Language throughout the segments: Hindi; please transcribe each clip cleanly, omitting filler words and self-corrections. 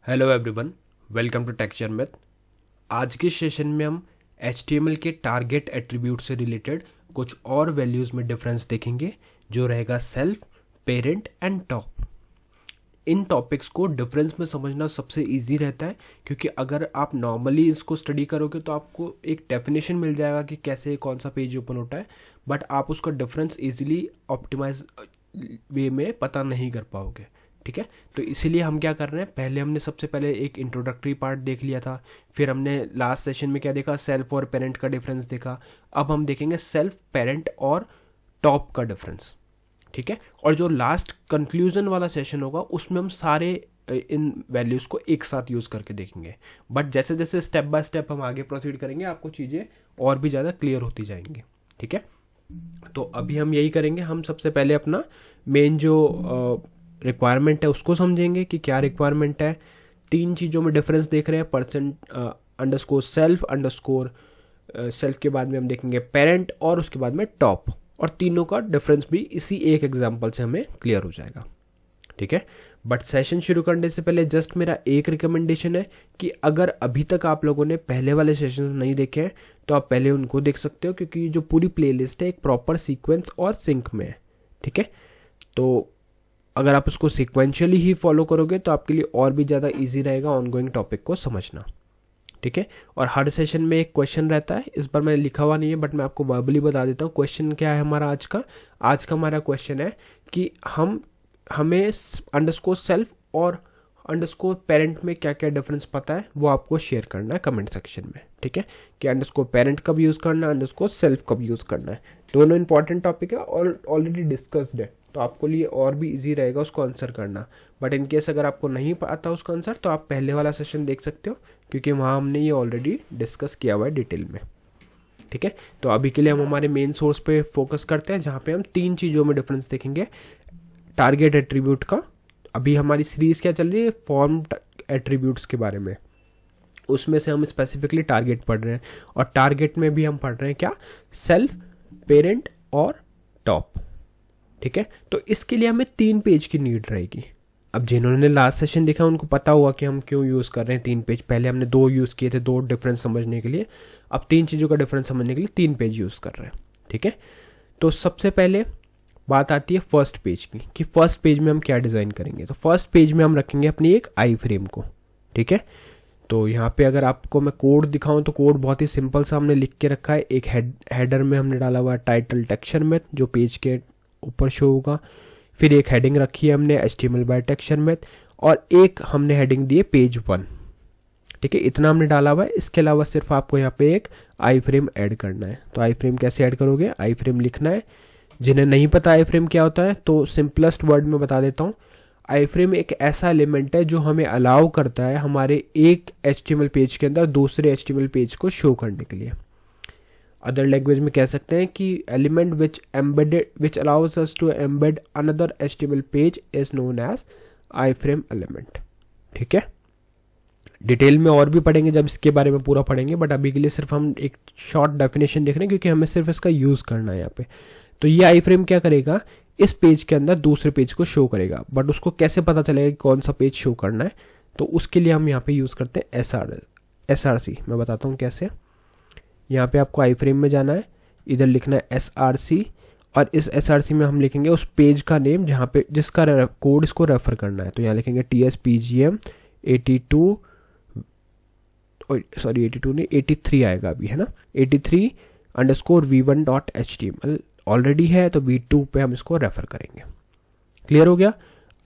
Hello everyone, welcome to Texture Math. आज के सेशन में हम HTML के टारगेट एट्रीब्यूट से रिलेटेड कुछ और वैल्यूज़ में डिफरेंस देखेंगे, जो रहेगा self, parent and top. In topics को डिफरेंस में समझना सबसे इजी रहता है, क्योंकि अगर आप नॉर्मली इसको स्टडी करोगे तो आपको एक डेफिनेशन मिल जाएगा कि कैसे कौन सा पेज ओपन होता है, बट आप उसका डिफरेंस इजीली ऑप्टिमाइज वे में पता नहीं कर पाओगे। ठीक है, तो इसीलिए हम क्या कर रहे हैं, पहले हमने सबसे पहले एक इंट्रोडक्टरी पार्ट देख लिया था, फिर हमने लास्ट सेशन में क्या देखा, सेल्फ और पेरेंट का डिफरेंस देखा। अब हम देखेंगे सेल्फ, पेरेंट और टॉप का डिफरेंस। ठीक है, और जो लास्ट कंक्लूजन वाला सेशन होगा उसमें हम सारे इन वैल्यूज़ को एक साथ यूज़ करके देखेंगे। बट जैसे जैसे स्टेप बाय स्टेप हम आगे प्रोसीड करेंगे, आपको चीज़ें और भी ज़्यादा क्लियर होती जाएंगी। ठीक है, तो अभी हम यही करेंगे। हम सबसे पहले अपना मेन जो रिक्वायरमेंट है उसको समझेंगे कि क्या रिक्वायरमेंट है। तीन चीज़ों में डिफरेंस देख रहे हैं, percent underscore self underscore self के बाद में हम देखेंगे पेरेंट और उसके बाद में टॉप, और तीनों का डिफरेंस भी इसी एक एग्जांपल से हमें क्लियर हो जाएगा। ठीक है, बट सेशन शुरू करने से पहले जस्ट मेरा एक रिकमेंडेशन है कि अगर अभी तक आप लोगों ने पहले वाले सेशन नहीं देखे हैं तो आप पहले उनको देख सकते हो, क्योंकि जो पूरी प्लेलिस्ट है एक प्रॉपर सीक्वेंस और सिंक में है। ठीक है, तो अगर आप उसको सिक्वेंशियली ही फॉलो करोगे तो आपके लिए और भी ज़्यादा इजी रहेगा ऑनगोइंग टॉपिक को समझना। ठीक है, और हर सेशन में एक क्वेश्चन रहता है। इस बार मैंने लिखा हुआ नहीं है, बट मैं आपको वर्बली बता देता हूँ क्वेश्चन क्या है हमारा आज का। हमारा क्वेश्चन है कि हमें अंडरस्कोर सेल्फ और अंडरस्कोर पेरेंट में क्या क्या डिफरेंस पता है, वो आपको शेयर करना है कमेंट सेक्शन में। ठीक है, कि अंडरस्कोर पेरेंट कब यूज़ करना है, अंडरस्कोर सेल्फ कब यूज़ करना है। दोनों इंपॉर्टेंट टॉपिक है और ऑलरेडी डिस्कस्ड है, तो आपको लिए और भी इजी रहेगा उसको आंसर करना। बट इन केस अगर आपको नहीं पता उसका आंसर, तो आप पहले वाला सेशन देख सकते हो, क्योंकि वहाँ हमने ये ऑलरेडी डिस्कस किया हुआ है डिटेल में। ठीक है, तो अभी के लिए हम हमारे मेन सोर्स पे फोकस करते हैं, जहाँ पे हम तीन चीज़ों में डिफरेंस देखेंगे। टारगेट एट्रीब्यूट का, अभी हमारी सीरीज क्या चल रही है, फॉर्म एट्रीब्यूट्स के बारे में, उसमें से हम स्पेसिफिकली टारगेट पढ़ रहे हैं। और टारगेट में भी हम पढ़ रहे हैं क्या, सेल्फ, पेरेंट और टॉप। ठीक है, तो इसके लिए हमें 3 पेज की नीड रहेगी। अब जिन्होंने लास्ट सेशन देखा उनको पता हुआ कि हम क्यों यूज़ कर रहे हैं 3 पेज। पहले हमने 2 यूज़ किए थे, 2 डिफरेंस समझने के लिए। अब 3 चीज़ों का डिफरेंस समझने के लिए 3 पेज यूज़ कर रहे हैं। ठीक है, तो सबसे पहले बात आती है फर्स्ट पेज की, कि फर्स्ट पेज में हम क्या डिज़ाइन करेंगे। तो फर्स्ट पेज में हम रखेंगे अपनी एक आई फ्रेम को। ठीक है, तो यहाँ पे अगर आपको मैं कोड दिखाऊं तो कोड बहुत ही सिंपल सा हमने लिख के रखा है। एक हेडर में हमने डाला हुआ है टाइटल टेक्सचर मैथ, जो पेज के ऊपर शो होगा। फिर एक हेडिंग रखी है हमने HTML बाय टेक्सचर मैथ, और एक हमने हेडिंग दी है पेज 1। ठीक है, इतना हमने डाला हुआ है। इसके अलावा सिर्फ आपको यहाँ पे एक आई फ्रेम ऐड करना है। तो आई फ्रेम कैसे ऐड करोगे, आई फ्रेम लिखना है। जिन्हें नहीं पता आई फ्रेम क्या होता है, तो सिंपलेस्ट वर्ड में बता देता हूँ। आई फ्रेम एक ऐसा एलिमेंट है जो हमें अलाउ करता है हमारे एक HTML पेज के अंदर दूसरे HTML पेज को शो करने के लिए। अदर लैंग्वेज में कह सकते हैं कि element which allows us to embed another HTML page is known as iframe element. ठीक है, डिटेल में और भी पढ़ेंगे जब इसके बारे में पूरा पढ़ेंगे, बट अभी के लिए सिर्फ हम एक शॉर्ट डेफिनेशन देख रहे हैं, क्योंकि हमें सिर्फ इसका यूज़ करना है यहाँ पे। तो ये आई फ्रेम क्या करेगा, इस पेज के अंदर दूसरे पेज को शो करेगा। बट उसको कैसे पता चलेगा कि कौन सा पेज शो करना है, तो उसके लिए हम यहाँ पे यूज़ करते हैं SRC। मैं बताता हूँ कैसे। यहाँ पे आपको आई फ्रेम में जाना है, इधर लिखना है SRC, और इस SRC में हम लिखेंगे उस पेज का नेम जहाँ पे जिसका कोड इसको रेफर करना है। तो यहाँ लिखेंगे TSPGM 82 नहीं 83 आएगा अभी, है ना, 83_v1.html ऑलरेडी है, तो v2 पे हम इसको रेफर करेंगे। क्लियर हो गया।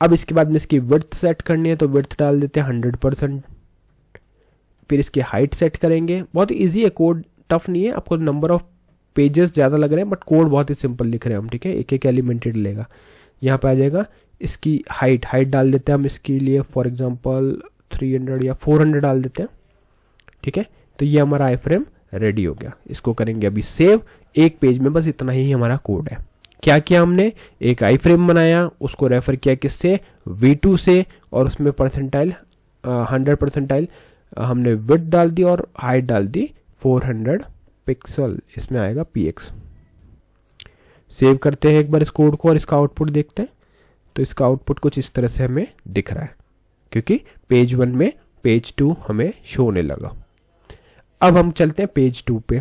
अब इसके बाद में इसकी विड्थ सेट करनी है, तो विड्थ डाल देते हैं 100%। फिर इसकी हाइट सेट करेंगे। बहुत इजी है, कोड टफ नहीं है। आपको नंबर ऑफ पेजेस ज़्यादा लग रहे हैं, बट कोड बहुत ही सिंपल लिख रहे हैं हम। ठीक है, एक एक एलिमेंटेड लेगा। यहाँ पे आ जाएगा इसकी हाइट डाल देते हैं हम इसके लिए, फॉर एग्जांपल 300 या 400 डाल देते हैं। ठीक है, तो ये हमारा आई फ्रेम रेडी हो गया। इसको करेंगे अभी सेव। एक पेज में बस इतना ही हमारा कोड है। क्या किया हमने, एक आई फ्रेम बनाया, उसको रेफर किया किससे, v2 से, और उसमें 100% हमने विड्थ डाल दी और हाइट डाल दी 400 पिक्सल, इसमें आएगा px। सेव करते हैं एक बार इस कोड को और इसका आउटपुट देखते हैं। तो इसका आउटपुट कुछ इस तरह से हमें दिख रहा है। क्योंकि पेज 1 में पेज 2 हमें शो होने लगा। अब हम चलते हैं पेज 2 पे।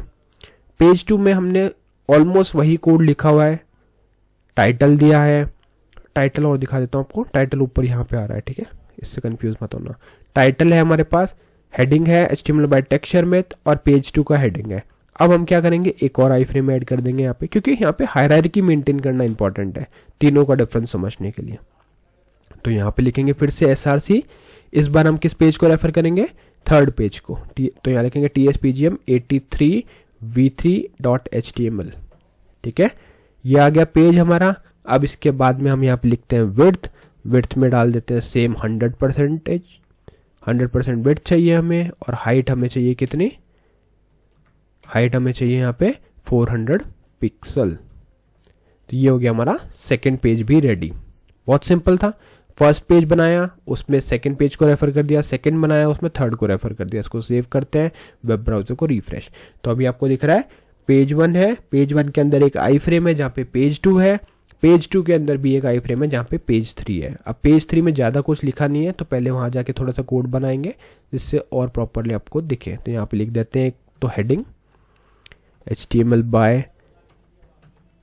पेज 2 में हमने ऑलमोस्ट वही कोड लिखा हुआ है, टाइटल दिया है। टाइटल और दिखा देता हूँ आपको, टाइटल ऊपर यहाँ पे आ रहा है, ठीक है, इससे कंफ्यूज मत होना। टाइटल है हमारे पास, हेडिंग है HTML बाय टेक्सचर मेथ और पेज 2 का हेडिंग है। अब हम क्या करेंगे, एक और आई फ्रेम ऐड कर देंगे यहाँ पे, क्योंकि यहाँ पे हायरार्की मेंटेन करना इंपॉर्टेंट है तीनों का डिफरेंस समझने के लिए। तो यहाँ पे लिखेंगे फिर से SRC। इस बार हम किस पेज को रेफर करेंगे, थर्ड पेज को। तो यहाँ लिखेंगे TSPGM 83 v3.html, ठीक है, ये आ गया पेज हमारा। अब इसके बाद में हम यहाँ पे लिखते हैं विड्थ में डाल देते हैं सेम 100% विड्थ चाहिए हमें, और हाइट हमें चाहिए कितनी, हाइट हमें चाहिए यहाँ पे 400 पिक्सल। तो ये हो गया हमारा सेकंड पेज भी रेडी। बहुत सिंपल था, फर्स्ट पेज बनाया उसमें सेकंड पेज को रेफर कर दिया, सेकंड बनाया उसमें थर्ड को रेफर कर दिया। इसको सेव करते हैं, वेब ब्राउजर को रिफ्रेश। तो अभी आपको दिख रहा है पेज 1 है, पेज 1 के अंदर एक आई फ्रेम है जहाँ पे पेज 2 है, पेज 2 के अंदर भी एक आई फ्रेम है जहाँ पे पेज 3 है। अब पेज 3 में ज़्यादा कुछ लिखा नहीं है, तो पहले वहाँ जाके थोड़ा सा कोड बनाएंगे जिससे और प्रॉपरली आपको दिखे। तो यहाँ पे लिख देते हैं तो heading HTML by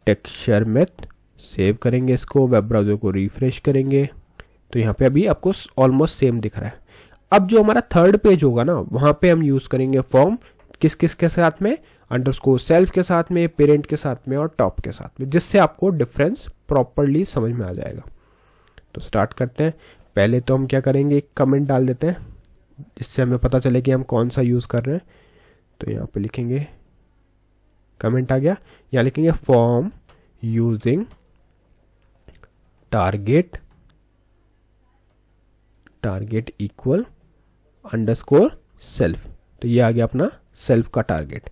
Texture Math, save करेंगे इसको, वेब ब्राउजर को रिफ्रेश करेंगे। तो यहाँ पे अभी आपको ऑलमोस्ट सेम दिख रहा है। अब जो हमारा थर्ड पेज होगा ना, वहाँ पे हम यूज़ करेंगे फॉर्म, किस किस के साथ में, अंडरस्कोर सेल्फ के साथ में, पेरेंट के साथ में और टॉप के साथ में, जिससे आपको डिफरेंस प्रॉपरली समझ में आ जाएगा। तो स्टार्ट करते हैं। पहले तो हम क्या करेंगे, एक कमेंट डाल देते हैं जिससे हमें पता चले कि हम कौन सा यूज़ कर रहे हैं। तो यहाँ पे लिखेंगे, कमेंट आ गया, यहाँ लिखेंगे form using target equal underscore self. तो ये आ गया अपना सेल्फ का टारगेट।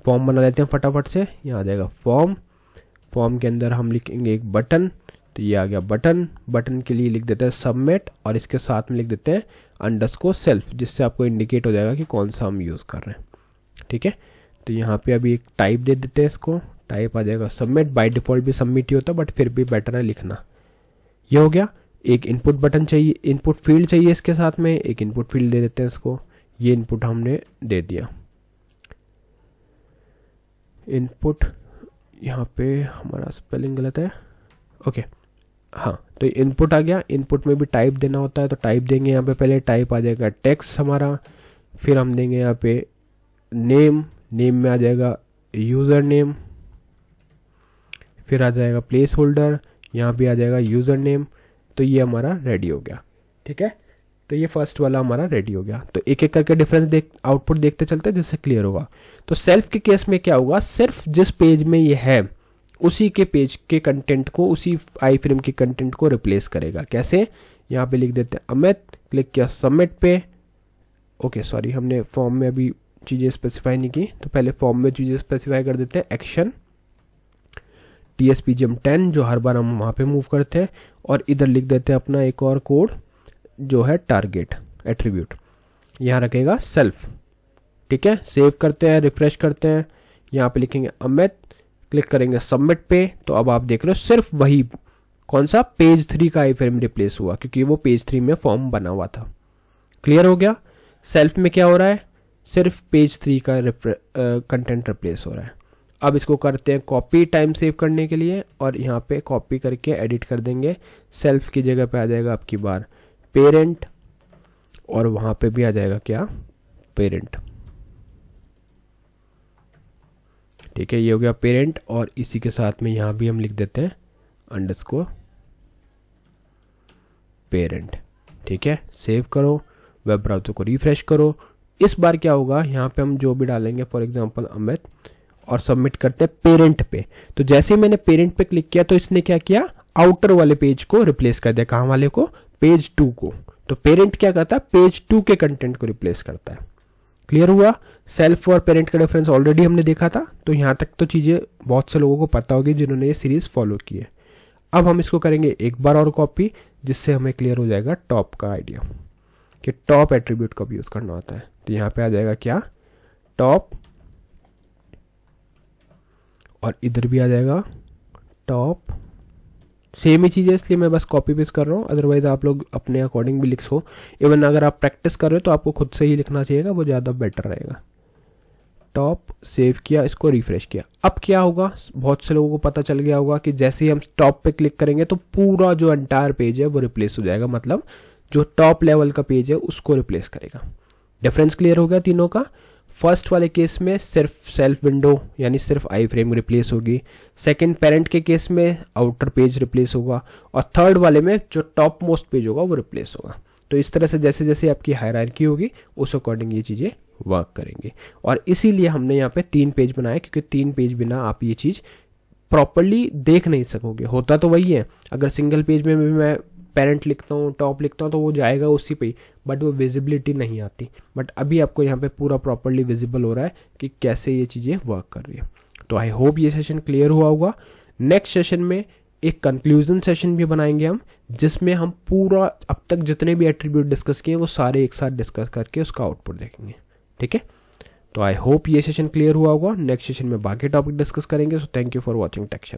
फॉर्म बना लेते हैं फटाफट से, यहाँ आ जाएगा फॉर्म के अंदर हम लिखेंगे एक बटन। तो ये आ गया बटन के लिए लिख देते हैं सबमिट, और इसके साथ में लिख देते हैं अंडरस्कोर सेल्फ, जिससे आपको इंडिकेट हो जाएगा कि कौन सा हम यूज़ कर रहे हैं, ठीक है। तो यहाँ पे अभी एक टाइप दे देते हैं, इसको टाइप आ जाएगा सबमिट। बाय डिफॉल्ट भी सबमिट ही होता है, बट फिर भी बेटर है लिखना। ये हो गया। एक इनपुट बटन चाहिए, इनपुट फील्ड चाहिए इसके साथ में, एक इनपुट फील्ड दे देते हैं इसको। ये इनपुट हमने दे दिया। इनपुट, यहाँ पे हमारा स्पेलिंग गलत है, ओके, हाँ, तो इनपुट आ गया। इनपुट में भी टाइप देना होता है, तो टाइप देंगे यहाँ पे। पहले टाइप आ जाएगा टेक्स्ट हमारा, फिर हम देंगे यहाँ पे नेम में आ जाएगा यूज़र नेम, फिर आ जाएगा प्लेस होल्डर, यहाँ भी आ जाएगा यूज़र नेम। तो ये हमारा रेडी हो गया, ठीक है। तो ये फर्स्ट वाला हमारा रेडी हो गया। तो एक एक करके डिफरेंस आउटपुट देखते चलते हैं जिससे क्लियर होगा। तो सेल्फ के केस में क्या होगा, सिर्फ जिस पेज में ये है उसी के पेज के कंटेंट को, उसी आई फ्रेम के कंटेंट को रिप्लेस करेगा। कैसे, यहाँ पे लिख देते हैं अमित, क्लिक किया सबमिट पे। ओके सॉरी, हमने फॉर्म में अभी चीज़ें स्पेसिफाई नहीं की, तो पहले फॉर्म में चीज़ें स्पेसिफाई कर देते हैं। एक्शन TSPGM 10 जो हर बार हम वहाँ पे मूव करते हैं, और इधर लिख देते हैं अपना एक और कोड जो है टारगेट एट्रीब्यूट, यहाँ रखेगा सेल्फ, ठीक है। सेव करते हैं, रिफ्रेश करते हैं, यहाँ पे लिखेंगे अमित, क्लिक करेंगे सबमिट पे। तो अब आप देख रहे हो सिर्फ वही, कौन सा, पेज 3 का आई फ्रेम रिप्लेस हुआ, क्योंकि वो पेज 3 में फॉर्म बना हुआ था। क्लियर हो गया। सेल्फ में क्या हो रहा है, सिर्फ पेज 3 का कंटेंट रिप्लेस हो रहा है। अब इसको करते हैं कॉपी टाइम सेव करने के लिए, और यहाँ पे कॉपी करके एडिट कर देंगे। सेल्फ की जगह पे आ जाएगा आपकी बार पेरेंट, और वहाँ पे भी आ जाएगा क्या, पेरेंट, ठीक है। ये हो गया पेरेंट, और इसी के साथ में यहाँ भी हम लिख देते हैं अंडरस्कोर पेरेंट, ठीक है। सेव करो, वेब ब्राउजर को रिफ्रेश करो। इस बार क्या होगा, यहाँ पे हम जो भी डालेंगे, फॉर एग्जांपल अमित, और सबमिट करते हैं पेरेंट पे। तो जैसे ही मैंने पेरेंट पे क्लिक किया, तो इसने क्या किया, आउटर वाले पेज को रिप्लेस कर दिया। कहाँ वाले को, पेज 2 को। तो पेरेंट क्या करता है, पेज 2 के कंटेंट को रिप्लेस करता है। क्लियर हुआ। सेल्फ और पेरेंट का डिफरेंस ऑलरेडी हमने देखा था, तो यहाँ तक तो चीजें बहुत से लोगों को पता होगी जिन्होंने ये सीरीज फॉलो की है। अब हम इसको करेंगे एक बार और कॉपी, जिससे हमें क्लियर हो जाएगा टॉप का आइडिया, कि टॉप एट्रीब्यूट कब यूज करना होता है। तो यहाँ पे आ जाएगा क्या, टॉप, और इधर भी आ जाएगा टॉप सेम ही चीज़ है, इसलिए मैं बस कॉपी पेस्ट कर रहा हूँ, अदरवाइज आप लोग अपने अकॉर्डिंग भी लिखो। इवन अगर आप प्रैक्टिस कर रहे हो तो आपको खुद से ही लिखना चाहिएगा, वो ज़्यादा बेटर रहेगा। टॉप, सेव किया, इसको रिफ्रेश किया। अब क्या होगा, बहुत से लोगों को पता चल गया होगा कि जैसे ही हम टॉप पे क्लिक करेंगे तो पूरा जो एंटायर पेज है वो रिप्लेस हो जाएगा, मतलब जो टॉप लेवल का पेज है उसको रिप्लेस करेगा। डिफरेंस क्लियर हो गया तीनों का। फर्स्ट वाले केस में सिर्फ सेल्फ विंडो यानी सिर्फ आई फ्रेम रिप्लेस होगी, सेकंड पेरेंट के केस में आउटर पेज रिप्लेस होगा, और थर्ड वाले में जो टॉप मोस्ट पेज होगा वो रिप्लेस होगा। तो इस तरह से जैसे जैसे आपकी हायरार्की होगी उस अकॉर्डिंग ये चीज़ें वर्क करेंगे। और इसीलिए हमने यहाँ पे 3 पेज बनाए, क्योंकि 3 पेज बिना आप ये चीज़ प्रॉपरली देख नहीं सकोगे। होता तो वही है, अगर सिंगल पेज में भी मैं पेरेंट लिखता हूँ, टॉप लिखता हूँ, तो वो जाएगा उसी पे ही, बट वो विजिबिलिटी नहीं आती। बट अभी आपको यहाँ पे पूरा प्रॉपरली विजिबल हो रहा है कि कैसे ये चीज़ें वर्क कर रही है। तो आई होप ये सेशन क्लियर हुआ होगा। नेक्स्ट सेशन में एक कंक्लूजन सेशन भी बनाएंगे हम, जिसमें हम पूरा अब तक जितने भी एट्रीब्यूट डिस्कस किए वो सारे एक साथ डिस्कस करके उसका आउटपुट देखेंगे। ठीक है, तो आई होप ये सेशन क्लियर हुआ होगा। नेक्स्ट सेशन में बाकी टॉपिक डिस्कस करेंगे। So thank you for watching टेक्शन।